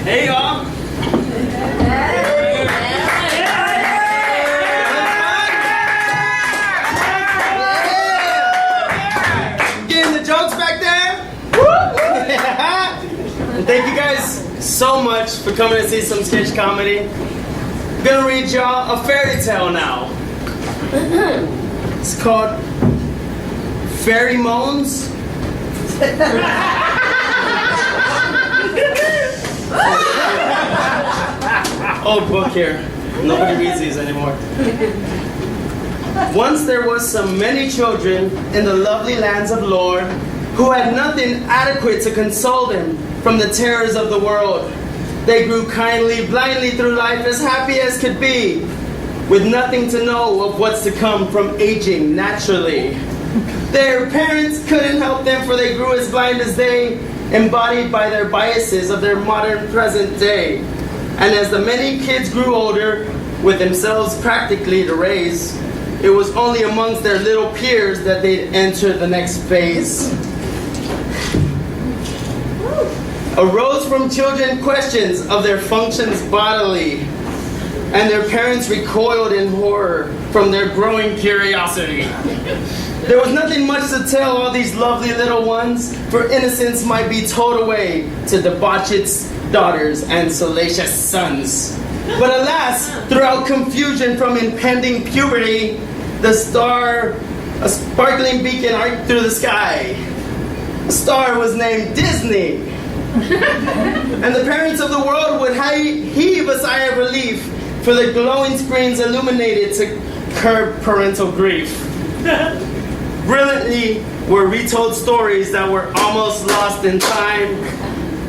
Hey, y'all. Getting the jokes back there? And thank you guys so much for coming to see some sketch comedy. I'm gonna read y'all a fairy tale now. It's called Fairy Moans. Old book here. Nobody reads these anymore. Once there was some many children in the lovely lands of lore who had nothing adequate to console them from the terrors of the world. They grew kindly, blindly through life as happy as could be, with nothing to know of what's to come from aging naturally. Their parents couldn't help them, for they grew as blind as they, embodied by their biases of their modern present day. And as the many kids grew older, with themselves practically to raise, it was only amongst their little peers that they'd enter the next phase. Arose from children questions of their functions bodily, and their parents recoiled in horror from their growing curiosity. There was nothing much to tell all these lovely little ones, for innocence might be towed away to debauched daughters and salacious sons. But alas, throughout confusion from impending puberty, the star, a sparkling beacon arced through the sky. The star was named Disney. And the parents of the world would heave a sigh of relief, for the glowing screens illuminated to curb parental grief. Brilliantly were retold stories that were almost lost in time,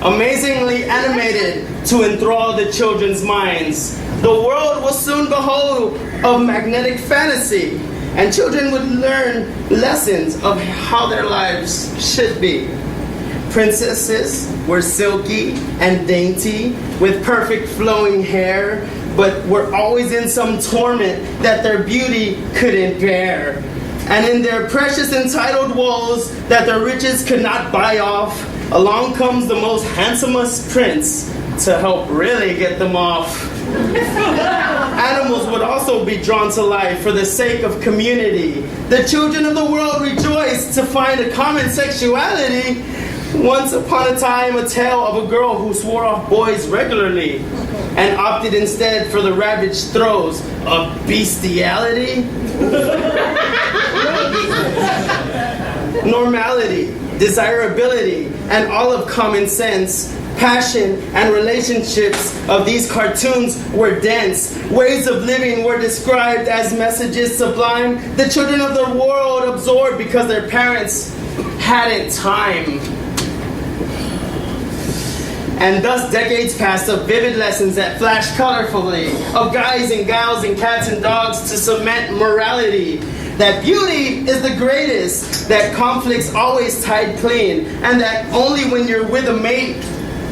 amazingly animated to enthrall the children's minds. The world will soon behold of magnetic fantasy, and children would learn lessons of how their lives should be. Princesses were silky and dainty, with perfect flowing hair, but were always in some torment that their beauty couldn't bear. And in their precious entitled woes that their riches could not buy off, along comes the most handsomest prince to help really get them off. Animals would also be drawn to life for the sake of community. The children of the world rejoiced to find a common sexuality. Once upon a time, a tale of a girl who swore off boys regularly and opted instead for the ravaged throes of bestiality. Normality, desirability, and all of common sense, passion, and relationships of these cartoons were dense. Ways of living were described as messages sublime. The children of the world absorbed because their parents hadn't time. And thus decades passed of vivid lessons that flashed colorfully, of guys and gals and cats and dogs to cement morality. That beauty is the greatest, that conflicts always tied clean, and that only when you're with a mate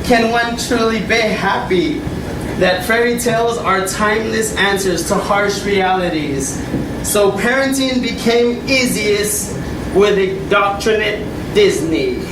can one truly be happy. That fairy tales are timeless answers to harsh realities. So parenting became easiest with indoctrinate Disney.